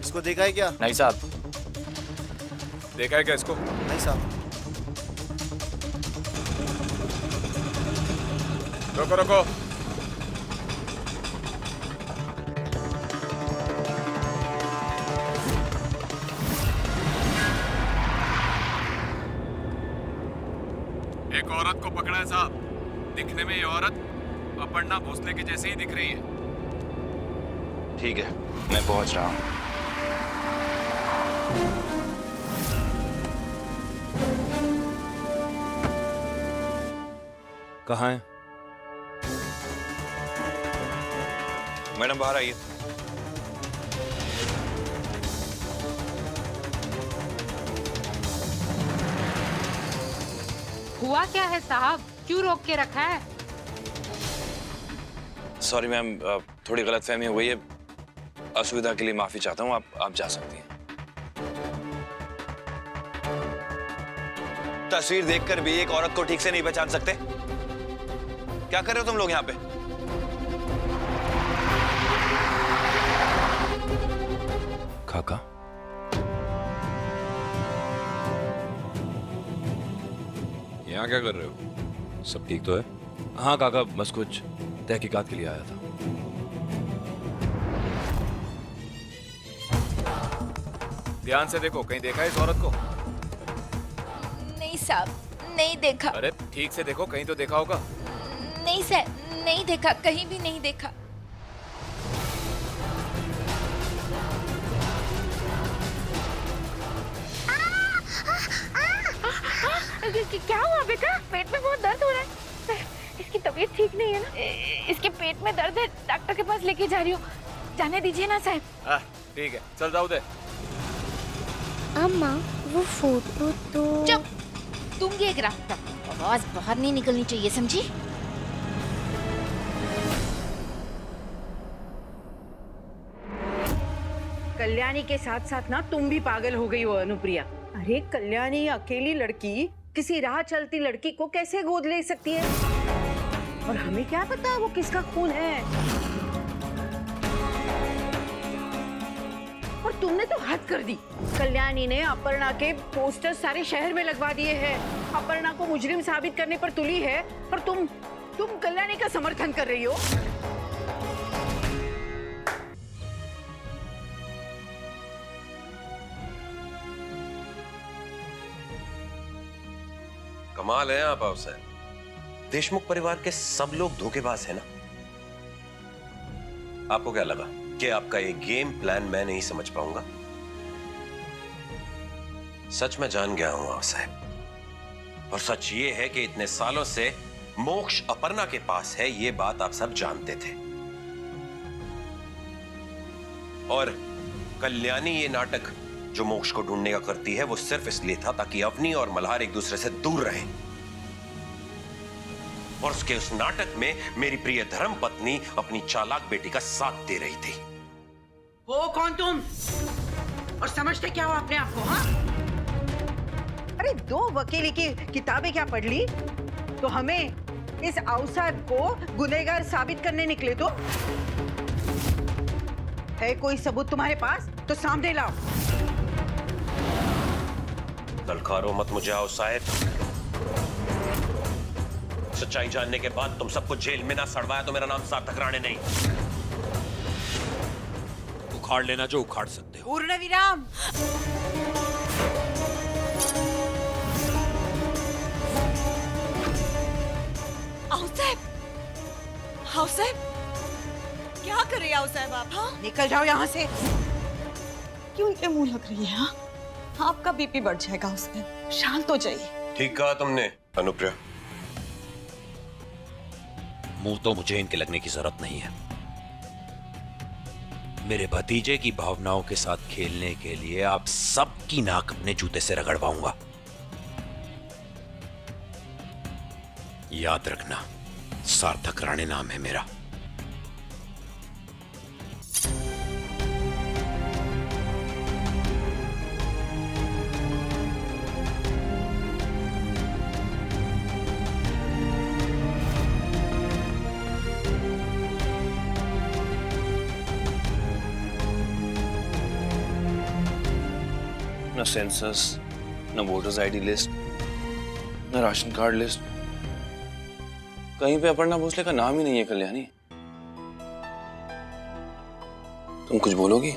इसको देखा है क्या? नहीं साहब। देखा है क्या इसको? नहीं साहब। रोको रोको। एक औरत को पकड़ा है साहब। दिखने में ये औरत अपर्णा भोसले की जैसे ही दिख रही है। ठीक है, मैं पहुंच रहा हूँ। कहाँ है? मैडम बाहर आइए। हुआ क्या है साहब, क्यों रोक के रखा है? सॉरी मैम, थोड़ी गलतफहमी हो गई है। असुविधा के लिए माफी चाहता हूँ। आप जा सकती हैं। तस्वीर देखकर भी एक औरत को ठीक से नहीं पहचान सकते? क्या कर रहे हो तुम लोग यहाँ पे? काका, यहाँ क्या कर रहे हो? सब ठीक तो है? हाँ काका, बस कुछ तहकीकात के लिए आया था। ध्यान से देखो, कहीं देखा है इस औरत को? नहीं साहब, नहीं देखा। अरे ठीक से देखो, कहीं तो देखा होगा। नहीं सर, नहीं देखा, कहीं भी नहीं देखा। क्या हुआ बेटा? पेट में बहुत दर्द हो रहा है। इसकी तबीयत ठीक नहीं है ना? इसके पेट में दर्द है, डॉक्टर के पास लेके जा रही हूँ। जाने दीजिए ना साहब। ठीक है, चल जाओ दे। अम्मा, वो फोटो तो चुप, दूंगी एक रास्ता। आवाज बाहर नहीं निकलनी चाहिए, समझी? कल्याणी के साथ साथ ना तुम भी पागल हो गई हो अनुप्रिया। अरे कल्याणी अकेली लड़की किसी राह चलती लड़की को कैसे गोद ले सकती है? और हमें क्या पता वो किसका खून है? और तुमने तो हद कर दी। कल्याणी ने अपर्णा के पोस्टर सारे शहर में लगवा दिए हैं। अपर्णा को मुजरिम साबित करने पर तुली है, और तुम कल्याणी का समर्थन कर रही हो। कमाल है आप अवसर। देशमुख परिवार के सब लोग धोखेबाज हैं ना? आपको क्या लगा कि आपका ये गेम प्लान मैं नहीं समझ पाऊंगा? सच में जान गया हूं आप साहब, और सच ये है कि इतने सालों से मोक्ष अपर्णा के पास है, ये बात आप सब जानते थे। और कल्याणी ये नाटक जो मोक्ष को ढूंढने का करती है, वो सिर्फ इसलिए था ताकि अवनी और मल्हार एक दूसरे से दूर रहें। और उसके उस नाटक में मेरी प्रिय धर्म पत्नी अपनी चालाक बेटी का साथ दे रही थी। हो कौन तुम? और समझते क्या हो अपने आप को? हाँ, अरे दो वकीली की किताबें क्या पढ़ ली तो हमें इस आउसाब को गुनहगार साबित करने निकले? तो है कोई सबूत तुम्हारे पास तो सामने लाओ। ललकारो मत मुझे आउसाब। सच्चाई जानने के बाद तुम सबको जेल में ना सड़वाया तो मेरा नाम सार्थक राणे नहीं। उखाड़ लेना जो उखाड़ सकते हो। पूर्ण विराम। क्या कर रही है साहब आप? हाँ, निकल जाओ यहाँ से। क्यों इतने मुंह लग रही है? हाँ, आपका बीपी बढ़ जाएगा उसमें, शांत हो जाइए। ठीक कहा तुमने अनुप्रिया। मुंह तो मुझे इनके लगने की जरूरत नहीं है। मेरे भतीजे की भावनाओं के साथ खेलने के लिए आप सबकी नाक अपने जूते से रगड़वाऊंगा। याद रखना, सार्थक राणे नाम है मेरा। ना सेंसस, ना वोटर्स आईडी लिस्ट, ना राशन कार्ड लिस्ट, कहीं पे अपर्णा भोसले का नाम ही नहीं है कल्याणी। तुम कुछ बोलोगी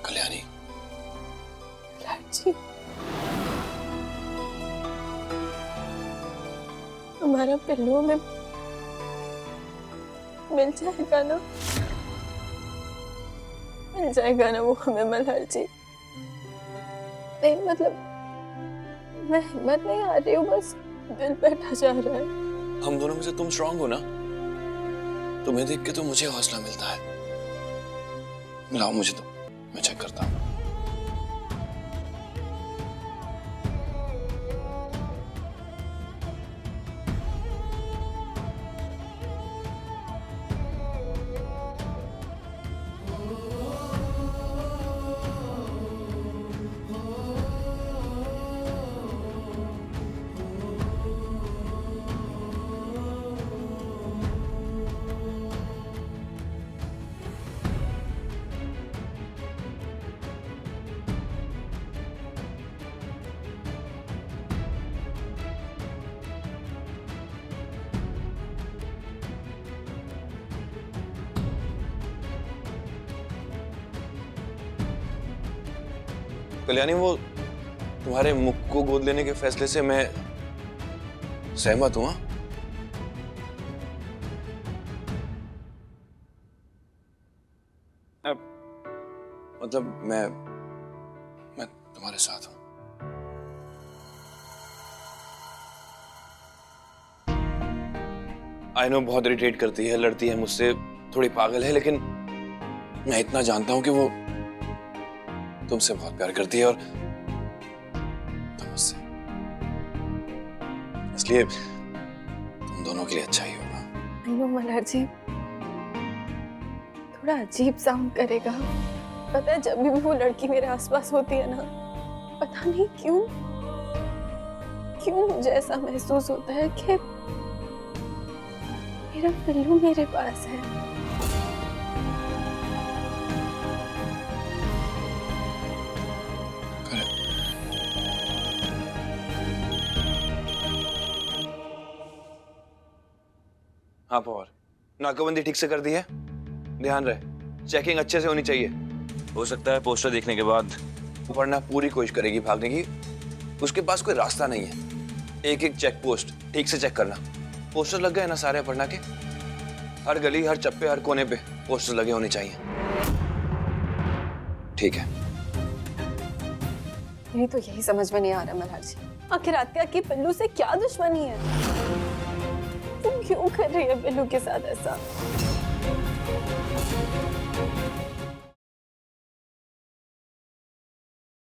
कल्याणी? जी, हमारा पिल्लू में मिल जाएगा ना? मिल जाएगा ना वो हमें मल्हार जी? नहीं मतलब मैं हिम्मत नहीं आ रही हूँ, बस दिल बैठा जा रहा है। हम दोनों में से तुम स्ट्रांग हो ना, तुम्हें देख के तो मुझे हौसला मिलता है। मिलाओ मुझे तो, मैं चेक करता हूँ। कल्याणी, वो तुम्हारे मुख को गोद लेने के फैसले से मैं सहमत हूं। मतलब मैं तुम्हारे साथ हूं। आई नो बहुत इरिटेट करती है, लड़ती है मुझसे, थोड़ी पागल है, लेकिन मैं इतना जानता हूं कि वो तुमसे बहुत प्यार करती है और तुम मुझसे। इसलिए तुम दोनों के लिए अच्छा ही होगा। आई नो मल्हार जी, थोड़ा अजीब साउंड करेगा, पता है, जब भी वो लड़की मेरे आसपास होती है ना, पता नहीं क्यों मुझे ऐसा महसूस होता है कि मेरा पिल्लू मेरे पास है। हाँ पवार, नाकाबंदी ठीक से कर दी है? ध्यान रहे, चेकिंग अच्छे से होनी चाहिए। हो सकता है पोस्टर देखने के बाद अपर्णा पूरी कोशिश करेगी भागने की, उसके पास कोई रास्ता नहीं है। एक एक चेक पोस्ट ठीक से चेक करना। पोस्टर लग गए ना सारे अपर्णा के? हर गली, हर चप्पे, हर कोने पे पोस्टर लगे होने चाहिए। ठीक है। मेरी तो यही समझ में नहीं आ रहा मल्हार जी, आखिर आत्या की पिल्लू से क्या दुश्मनी है? तुम क्यों कर रही है पिल्लू के साथ ऐसा?